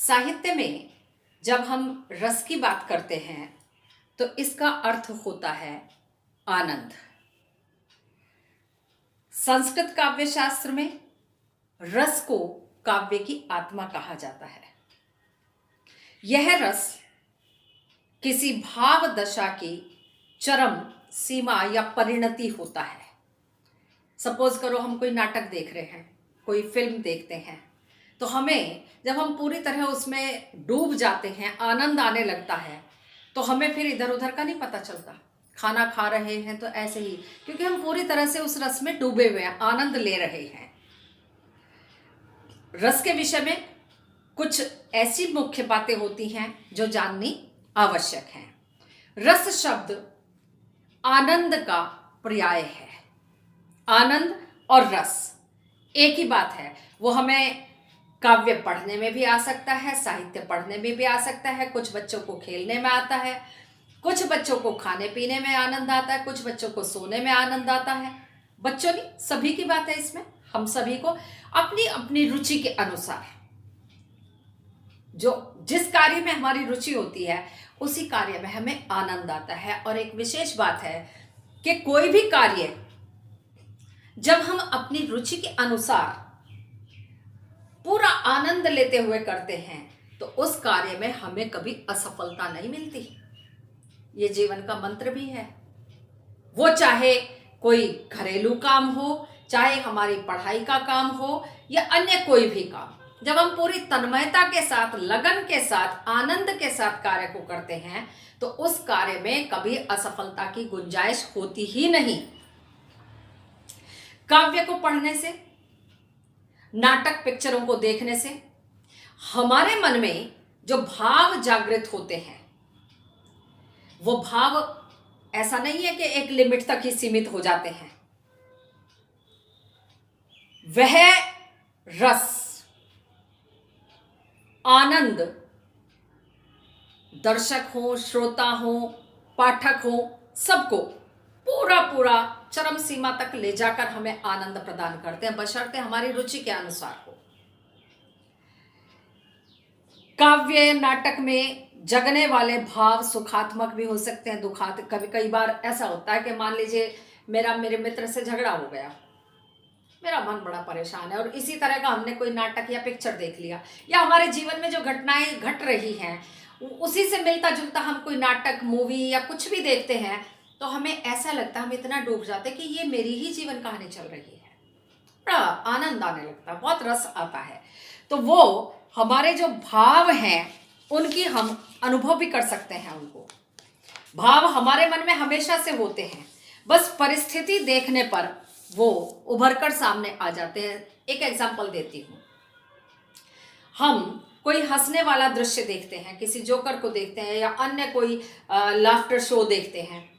साहित्य में जब हम रस की बात करते हैं तो इसका अर्थ होता है आनंद। संस्कृत काव्य शास्त्र में रस को काव्य की आत्मा कहा जाता है। यह रस किसी भाव दशा की चरम सीमा या परिणति होता है। सपोज करो हम कोई नाटक देख रहे हैं, कोई फिल्म देखते हैं, तो हमें जब हम पूरी तरह उसमें डूब जाते हैं, आनंद आने लगता है, तो हमें फिर इधर उधर का नहीं पता चलता। खाना खा रहे हैं तो ऐसे ही, क्योंकि हम पूरी तरह से उस रस में डूबे हुए हैं, आनंद ले रहे हैं। रस के विषय में कुछ ऐसी मुख्य बातें होती हैं जो जाननी आवश्यक है। रस शब्द आनंद का पर्याय है। आनंद और रस एक ही बात है। वो हमें काव्य पढ़ने में भी आ सकता है, साहित्य पढ़ने में भी आ सकता है, कुछ बच्चों को खेलने में आता है, कुछ बच्चों को खाने पीने में आनंद आता है, कुछ बच्चों को सोने में आनंद आता है। बच्चों नहीं, सभी की बात है इसमें। हम सभी को अपनी अपनी रुचि के अनुसार जो जिस कार्य में हमारी रुचि होती है उसी कार्य में हमें आनंद आता है। और एक विशेष बात है कि कोई भी कार्य जब हम अपनी रुचि के अनुसार पूरा आनंद लेते हुए करते हैं तो उस कार्य में हमें कभी असफलता नहीं मिलती। ये जीवन का मंत्र भी है। वो चाहे कोई घरेलू काम हो, चाहे हमारी पढ़ाई का काम हो, या अन्य कोई भी काम, जब हम पूरी तन्मयता के साथ, लगन के साथ, आनंद के साथ कार्य को करते हैं तो उस कार्य में कभी असफलता की गुंजाइश होती ही नहीं। काव्य को पढ़ने से, नाटक पिक्चरों को देखने से हमारे मन में जो भाव जागृत होते हैं, वो भाव ऐसा नहीं है कि एक लिमिट तक ही सीमित हो जाते हैं। वह रस, आनंद दर्शक हो, श्रोता हो, पाठक हो, सबको पूरा पूरा चरम सीमा तक ले जाकर हमें आनंद प्रदान करते हैं, बशर्ते हमारी रुचि के अनुसार हो। काव्य नाटक में जगने वाले भाव सुखात्मक भी हो सकते हैं, दुखात्मक। कभी कई बार ऐसा होता है कि मान लीजिए मेरे मित्र से झगड़ा हो गया, मेरा मन बड़ा परेशान है, और इसी तरह का हमने कोई नाटक या पिक्चर देख लिया, या हमारे जीवन में जो घटनाएं घट रही हैं उसी से मिलता जुलता हम कोई नाटक, मूवी या कुछ भी देखते हैं, तो हमें ऐसा लगता है, हम इतना डूब जाते कि ये मेरी ही जीवन कहानी चल रही है। बड़ा आनंद आने लगता है, बहुत रस आता है। तो वो हमारे जो भाव हैं उनकी हम अनुभव भी कर सकते हैं। उनको भाव हमारे मन में हमेशा से होते हैं, बस परिस्थिति देखने पर वो उभर कर सामने आ जाते हैं। एक एग्जाम्पल देती हूँ। हम कोई हंसने वाला दृश्य देखते हैं, किसी जोकर को देखते हैं, या अन्य कोई लाफ्टर शो देखते हैं,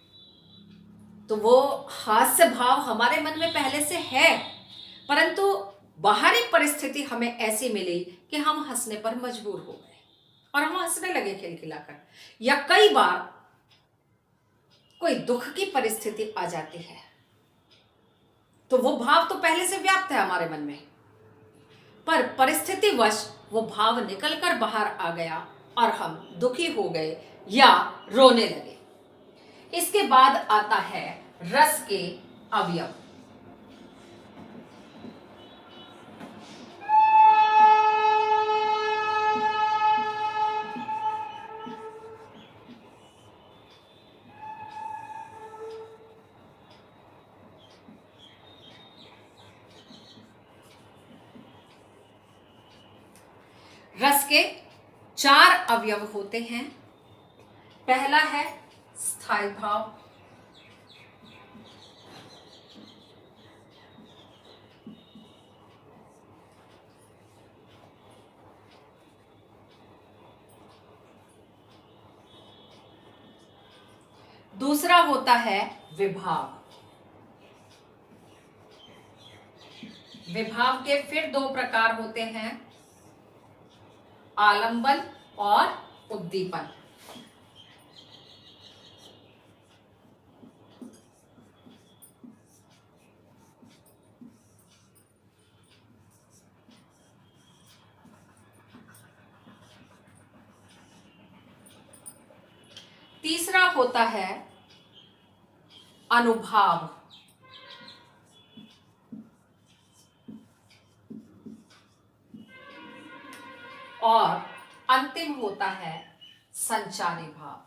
तो वो हास्य भाव हमारे मन में पहले से है, परंतु बाहरी परिस्थिति हमें ऐसी मिली कि हम हंसने पर मजबूर हो गए और हम हंसने लगे खिलखिलाकर। या कई बार कोई दुख की परिस्थिति आ जाती है तो वो भाव तो पहले से व्याप्त है हमारे मन में, पर परिस्थितिवश वो भाव निकलकर बाहर आ गया और हम दुखी हो गए या रोने लगे। इसके बाद आता है रस के अवयव। रस के 4 अवयव होते हैं। पहला है स्थायी भाव, दूसरा होता है विभाव। विभाव के फिर 2 प्रकार होते हैं, आलंबन और उद्दीपन। तीसरा होता है अनुभाव, और अंतिम होता है संचारी भाव।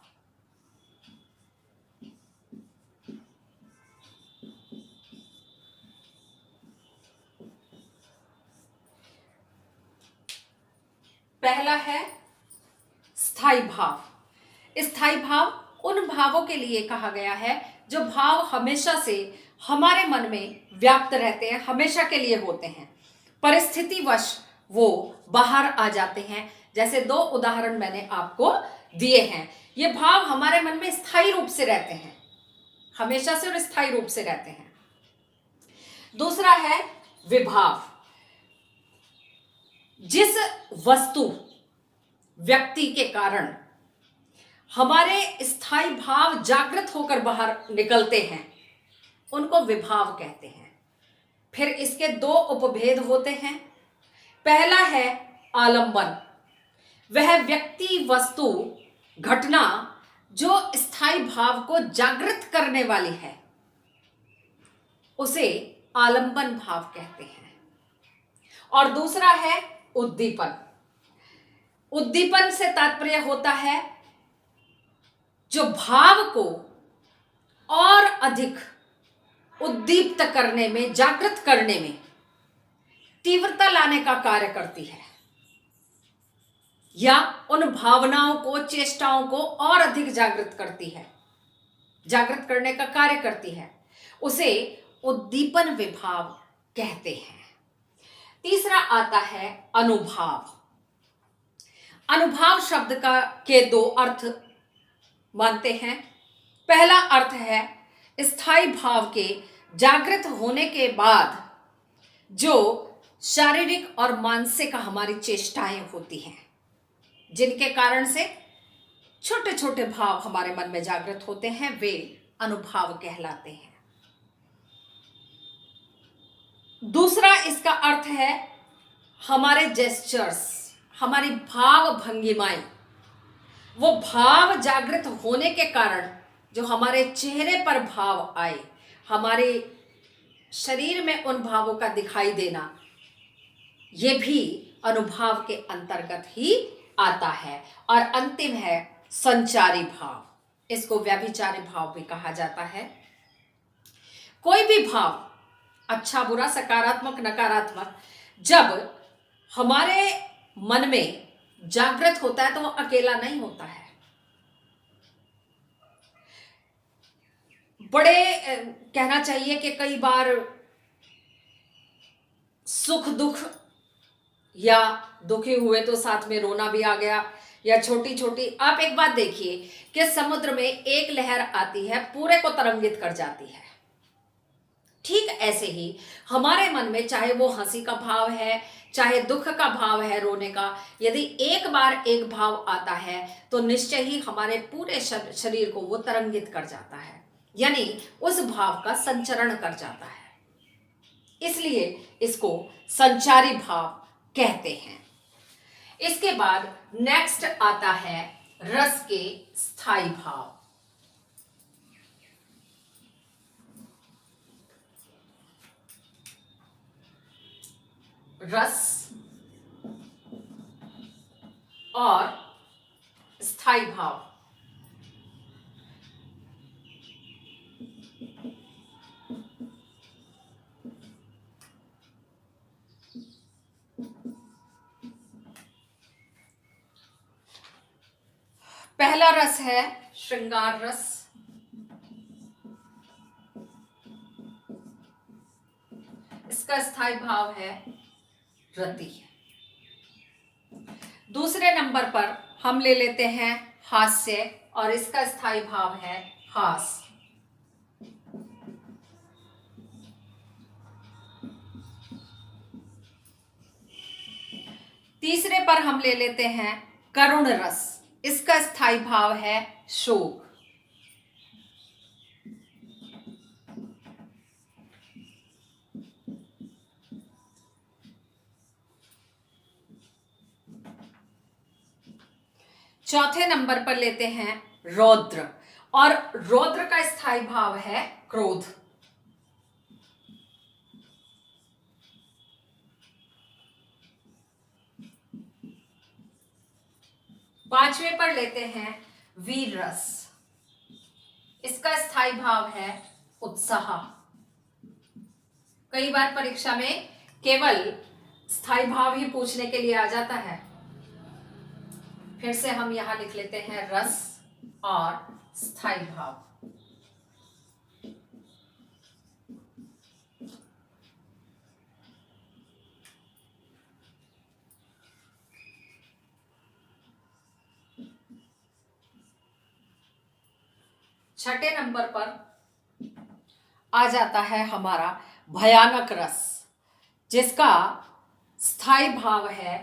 पहला है स्थायी भाव। स्थायी भाव उन भावों के लिए कहा गया है जो भाव हमेशा से हमारे मन में व्याप्त रहते हैं, हमेशा के लिए होते हैं, परिस्थितिवश वो बाहर आ जाते हैं। जैसे 2 उदाहरण मैंने आपको दिए हैं। ये भाव हमारे मन में स्थायी रूप से रहते हैं, हमेशा से और स्थायी रूप से रहते हैं। दूसरा है विभाव। जिस वस्तु व्यक्ति के कारण हमारे स्थायी भाव जागृत होकर बाहर निकलते हैं उनको विभाव कहते हैं। फिर इसके 2 उपभेद होते हैं। पहला है आलंबन। वह व्यक्ति, वस्तु, घटना जो स्थायी भाव को जागृत करने वाली है उसे आलंबन भाव कहते हैं। और दूसरा है उद्दीपन। उद्दीपन से तात्पर्य होता है जो भाव को और अधिक उद्दीप्त करने में, जागृत करने में, तीव्रता लाने का कार्य करती है, या उन भावनाओं को, चेष्टाओं को और अधिक जागृत करती है, जागृत करने का कार्य करती है, उसे उद्दीपन विभाव कहते हैं। तीसरा आता है अनुभाव। अनुभाव शब्द के 2 अर्थ मानते हैं। पहला अर्थ है स्थायी भाव के जागृत होने के बाद जो शारीरिक और मानसिक हमारी चेष्टाएं होती हैं, जिनके कारण से छोटे छोटे भाव हमारे मन में जागृत होते हैं, वे अनुभाव कहलाते हैं। दूसरा इसका अर्थ है हमारे जेस्चर्स, हमारी भाव भंगिमाएं। वो भाव जागृत होने के कारण जो हमारे चेहरे पर भाव आए, हमारे शरीर में उन भावों का दिखाई देना, ये भी अनुभाव के अंतर्गत ही आता है। और अंतिम है संचारी भाव। इसको व्यभिचारी भाव भी कहा जाता है। कोई भी भाव, अच्छा बुरा, सकारात्मक नकारात्मक, जब हमारे मन में जागृत होता है तो वो अकेला नहीं होता है। बड़े कहना चाहिए कि कई बार सुख दुख, या दुखी हुए तो साथ में रोना भी आ गया, या छोटी छोटी, आप एक बात देखिए कि समुद्र में एक लहर आती है, पूरे को तरंगित कर जाती है। ठीक ऐसे ही हमारे मन में, चाहे वो हंसी का भाव है, चाहे दुख का भाव है, रोने का, यदि एक बार एक भाव आता है तो निश्चय ही हमारे पूरे शरीर को वो तरंगित कर जाता है, यानी उस भाव का संचरण कर जाता है। इसलिए इसको संचारी भाव कहते हैं। इसके बाद नेक्स्ट आता है रस के स्थायी भाव। रस और स्थायी भाव। पहला रस है श्रृंगार रस। इसका स्थायी भाव है रति। दूसरे नंबर पर हम ले लेते हैं हास्य, और इसका स्थायी भाव है हास। तीसरे पर हम ले लेते हैं करुण रस। इसका स्थायी भाव है शोक। चौथे नंबर पर लेते हैं रौद्र, और रौद्र का स्थायी भाव है क्रोध। पांचवें पर लेते हैं वीर रस। इसका स्थायी भाव है उत्साह। कई बार परीक्षा में केवल स्थायी भाव ही पूछने के लिए आ जाता है। फिर से हम यहां लिख लेते हैं रस और स्थायी भाव। छठे नंबर पर आ जाता है हमारा भयानक रस, जिसका स्थायी भाव है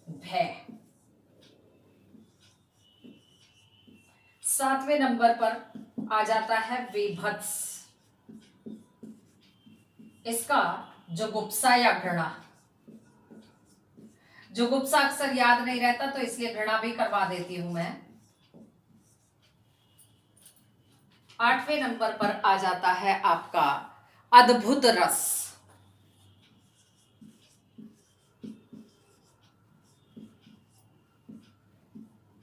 भय। सातवें नंबर पर आ जाता है विभत्स। इसका जुगुप्सा या घृणा। जुगुप्सा अक्सर याद नहीं रहता तो इसलिए घृणा भी करवा देती हूं मैं। आठवें नंबर पर आ जाता है आपका अद्भुत रस।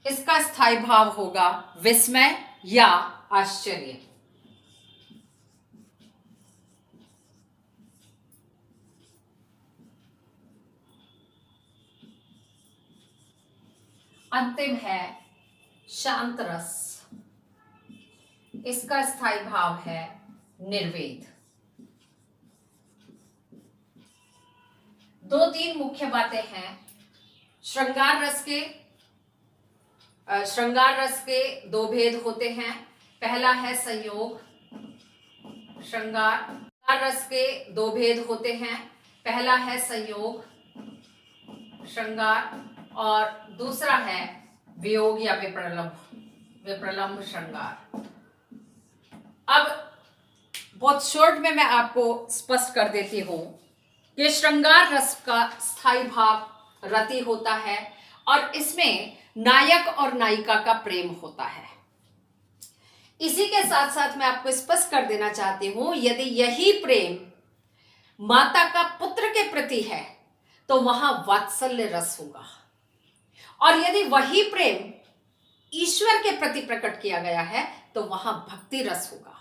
इसका स्थायी भाव होगा विस्मय या आश्चर्य। अंतिम है शांत रस। इसका स्थायी भाव है निर्वेद। दो तीन मुख्य बातें हैं। श्रृंगार रस के दो भेद होते हैं। पहला है संयोग। श्रृंगार रस के दो भेद होते हैं। पहला है संयोग श्रृंगार और दूसरा है वियोग या विप्रलंभ श्रृंगार। अब बहुत शॉर्ट में मैं आपको स्पष्ट कर देती हूं कि श्रृंगार रस का स्थायी भाव रति होता है और इसमें नायक और नायिका का प्रेम होता है। इसी के साथ साथ मैं आपको स्पष्ट कर देना चाहती हूं, यदि यही प्रेम माता का पुत्र के प्रति है तो वहां वात्सल्य रस होगा, और यदि वही प्रेम ईश्वर के प्रति प्रकट किया गया है तो वहां भक्ति रस होगा।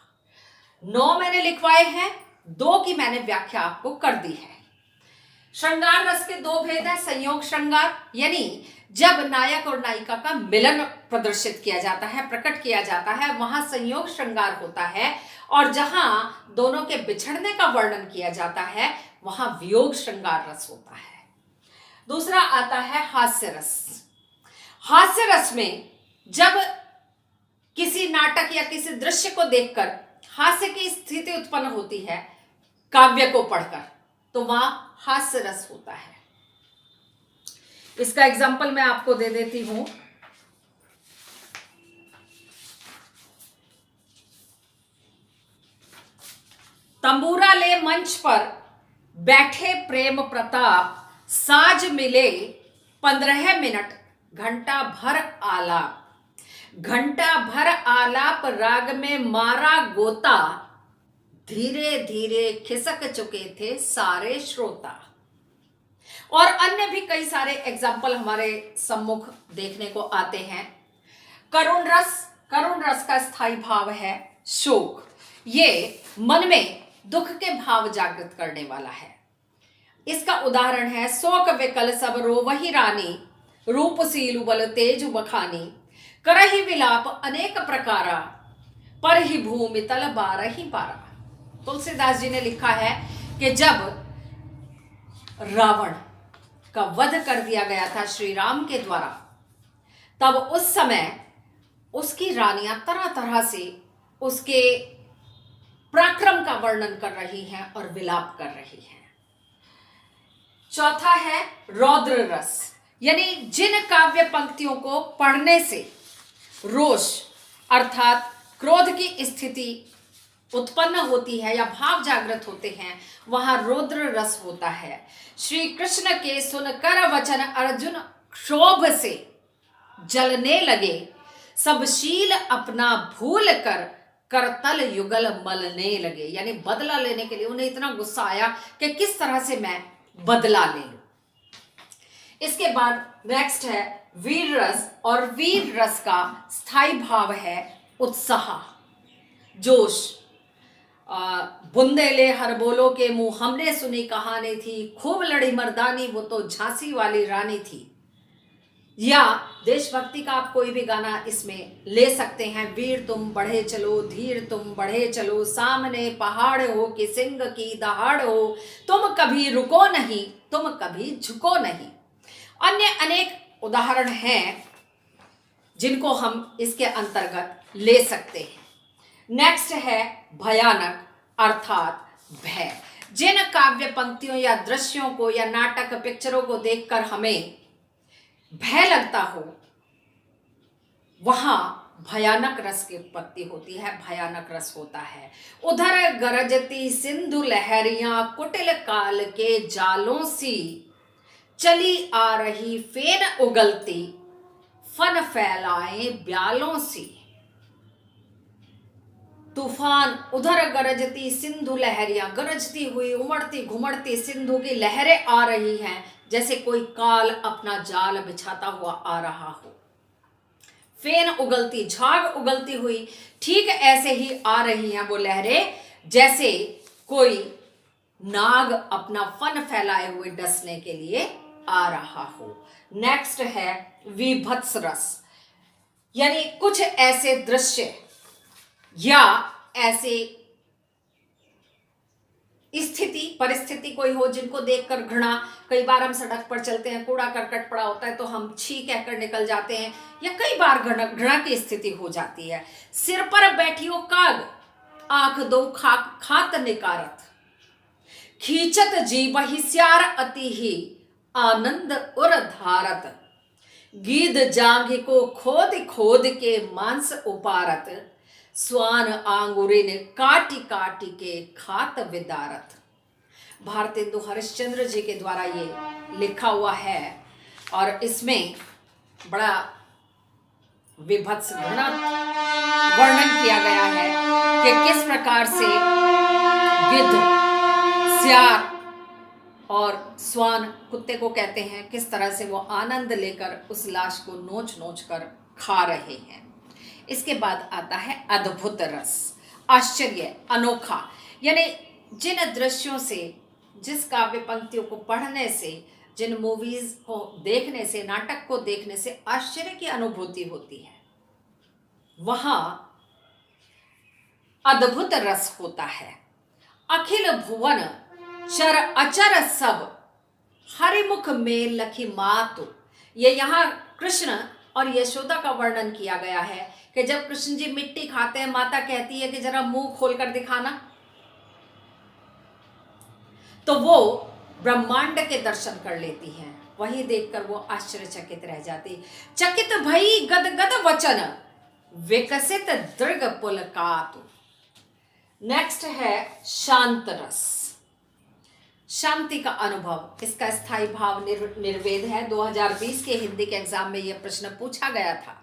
9 मैंने लिखवाए हैं, 2 की मैंने व्याख्या आपको कर दी है। श्रृंगार रस के दो भेद है। संयोग श्रृंगार यानी जब नायक और नायिका का मिलन प्रदर्शित किया जाता है, प्रकट किया जाता है, वहां संयोग श्रृंगार होता है, और जहां दोनों के बिछड़ने का वर्णन किया जाता है वहां वियोग श्रृंगार रस होता है। दूसरा आता है हास्य रस। हास्य रस में जब किसी नाटक या किसी दृश्य को देखकर हास्य की स्थिति उत्पन्न होती है, काव्य को पढ़कर, तो वहां हास्य रस होता है। इसका एग्जाम्पल मैं आपको दे देती हूं। तंबूरा ले मंच पर बैठे प्रेम प्रताप, साज मिले 15 मिनट, घंटा भर आलाप, घंटा भर आलाप राग में मारा गोता, धीरे धीरे खिसक चुके थे सारे श्रोता। और अन्य भी कई सारे एग्जाम्पल हमारे सम्मुख देखने को आते हैं। करुण रस का स्थायी भाव है शोक। ये मन में दुख के भाव जागृत करने वाला है। इसका उदाहरण है शोक विकल सब रोवहि रानी, रूपसीलु बल तेज बखानी, करहि विलाप अनेक प्रकारा, पर ही भूमि तल बारहि पारा। तुलसीदास जी ने लिखा है कि जब रावण का वध कर दिया गया था श्री राम के द्वारा, तब उस समय उसकी रानियां तरह तरह से उसके पराक्रम का वर्णन कर रही हैं और विलाप कर रही हैं। चौथा है रौद्र रस, यानी जिन काव्य पंक्तियों को पढ़ने से रोष अर्थात क्रोध की स्थिति उत्पन्न होती है या भाव जागृत होते हैं, वहां रौद्र रस होता है। श्री कृष्ण के सुनकर वचन अर्जुन क्षोभ से जलने लगे, सब शील अपना भूल कर करतल युगल मलने लगे। यानी बदला लेने के लिए उन्हें इतना गुस्सा आया कि किस तरह से मैं बदला ले लूं। इसके बाद नेक्स्ट है वीर रस, और वीर रस का स्थायी भाव है उत्साह, जोश। बुंदेले हर बोलो के मुंह, हमने सुनी कहानी थी, खूब लड़ी मर्दानी, वो तो झांसी वाली रानी थी। या देशभक्ति का आप कोई भी गाना इसमें ले सकते हैं। वीर तुम बढ़े चलो, धीर तुम बढ़े चलो, सामने पहाड़ हो कि सिंह की दहाड़ हो, तुम कभी रुको नहीं, तुम कभी झुको नहीं। अन्य अनेक उदाहरण हैं जिनको हम इसके अंतर्गत ले सकते हैं। नेक्स्ट है भयानक अर्थात भय। जिन काव्य पंक्तियों या दृश्यों को या नाटक पिक्चरों को देखकर हमें भय लगता हो, वहां भयानक रस की उत्पत्ति होती है, भयानक रस होता है। उधर गरजती सिंधु लहरियां कुटिल काल के जालों सी, चली आ रही फेन उगलती फन फैलाए ब्यालों सी। तूफान, उधर गरजती सिंधु लहरियां, गरजती हुई उमड़ती घुमड़ती सिंधु की लहरें आ रही हैं, जैसे कोई काल अपना जाल बिछाता हुआ आ रहा हो। फेन उगलती, झाग उगलती हुई, ठीक ऐसे ही आ रही हैं वो लहरें जैसे कोई नाग अपना फन फैलाए हुए डसने के लिए आ रहा हो। नेक्स्ट है विभत्स रस, यानी कुछ ऐसे दृश्य या ऐसे स्थिति परिस्थिति कोई हो जिनको देखकर घृणा, कई बार हम सड़क पर चलते हैं, कूड़ा करकट पड़ा होता है तो हम छी कहकर निकल जाते हैं, या कई बार घृणा की स्थिति हो जाती है। सिर पर बैठी हो काग, आंख दो खात निकारत, खींचत जी बहिस्यार अति ही आनंद उर धारत, गीध जांघ को खोद खोद के मांस उपारत, स्वान आंगुरिन काटी काटी के खात विदारत। भारतेंदु हरिश्चंद्र जी के द्वारा ये लिखा हुआ है और इसमें बड़ा विभत्स वर्णन किया गया है कि किस प्रकार से गिद्ध, सियार और स्वान, कुत्ते को कहते हैं, किस तरह से वो आनंद लेकर उस लाश को नोच नोच कर खा रहे हैं। इसके बाद आता है अद्भुत रस, आश्चर्य, अनोखा। यानी जिन दृश्यों से, जिस काव्य पंक्तियों को पढ़ने से, जिन मूवीज को देखने से, नाटक को देखने से आश्चर्य की अनुभूति होती है, वहां अद्भुत रस होता है। अखिल भुवन चर अचर सब, हरिमुख में लखी मातु। ये यहाँ कृष्ण और यशोदा का वर्णन किया गया है कि जब कृष्ण जी मिट्टी खाते हैं, माता कहती है कि जरा मुंह खोलकर दिखाना, तो वो ब्रह्मांड के दर्शन कर लेती हैं। वही देखकर वो आश्चर्यचकित रह जाती। चकित भई गद गद वचन, विकसित दृग पुलकातु। नेक्स्ट है शांत रस, शांति का अनुभव। इसका स्थायी भाव निर्वेद है। 2020 के हिंदी के एग्जाम में यह प्रश्न पूछा गया था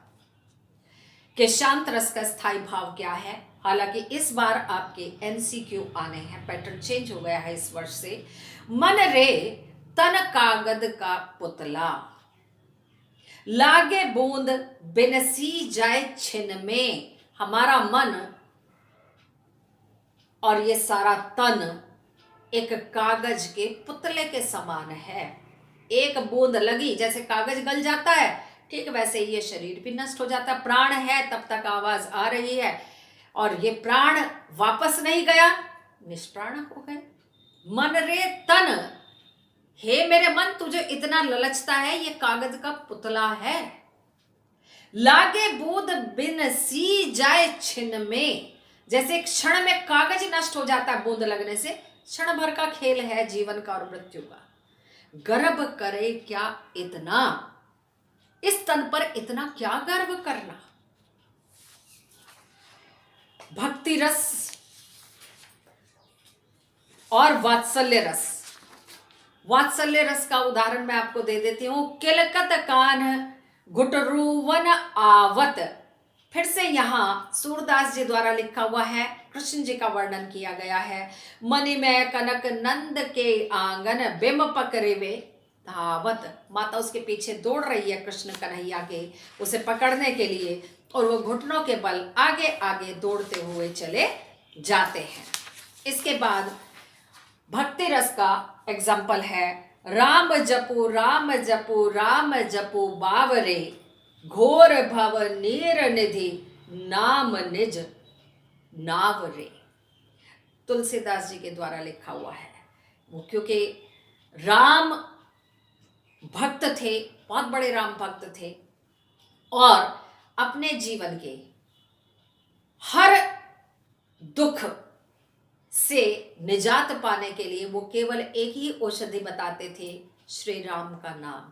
कि शांत रस का स्थायी भाव क्या है। हालांकि इस बार आपके एमसीक्यू आने हैं, पैटर्न चेंज हो गया है इस वर्ष से। मन रे तन कागद का पुतला, लागे बूंद बिनसी जाए छिन में। हमारा मन और ये सारा तन एक कागज के पुतले के समान है। एक बूंद लगी, जैसे कागज गल जाता है, ठीक वैसे ही ये शरीर भी नष्ट हो जाता है। प्राण है तब तक आवाज आ रही है, और ये प्राण वापस नहीं गया, निष्प्राण हो गए। मन रे तन, हे मेरे मन, तुझे इतना ललचता है, ये कागज का पुतला है। लागे बूंद बिन सी जाए छिन में, जैसे क्षण में कागज नष्ट हो जाता है बूंद लगने से, क्षण भर का खेल है जीवन का और मृत्यु का। गर्व करे क्या इतना, इस तन पर इतना क्या गर्व करना। भक्ति रस और वात्सल्य रस। वात्सल्य रस का उदाहरण मैं आपको दे देती हूं। किलकत कान घुटरुवन आवत। फिर से यहाँ सूरदास जी द्वारा लिखा हुआ है, कृष्ण जी का वर्णन किया गया है। मणिमय कनक नंद के आंगन बिम पकड़े धावत। माता उसके पीछे दौड़ रही है कृष्ण कन्हैया के, उसे पकड़ने के लिए, और वो घुटनों के बल आगे आगे दौड़ते हुए चले जाते हैं। इसके बाद भक्ति रस का एग्जाम्पल है, राम जपू राम जपू राम जपू बावरे, घोर भव नीर निधि नाम निज नावरे। तुलसीदास जी के द्वारा लिखा हुआ है। वो क्योंकि राम भक्त थे, बहुत बड़े राम भक्त थे, और अपने जीवन के हर दुख से निजात पाने के लिए वो केवल एक ही औषधि बताते थे, श्री राम का नाम।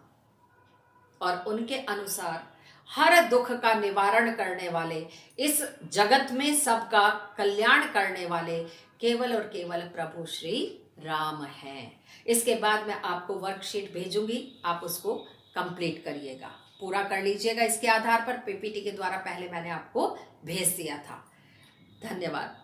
और उनके अनुसार हर दुख का निवारण करने वाले, इस जगत में सबका कल्याण करने वाले केवल और केवल प्रभु श्री राम हैं। इसके बाद मैं आपको वर्कशीट भेजूंगी, आप उसको कंप्लीट करिएगा, पूरा कर लीजिएगा। इसके आधार पर पीपीटी के द्वारा पहले मैंने आपको भेज दिया था। धन्यवाद।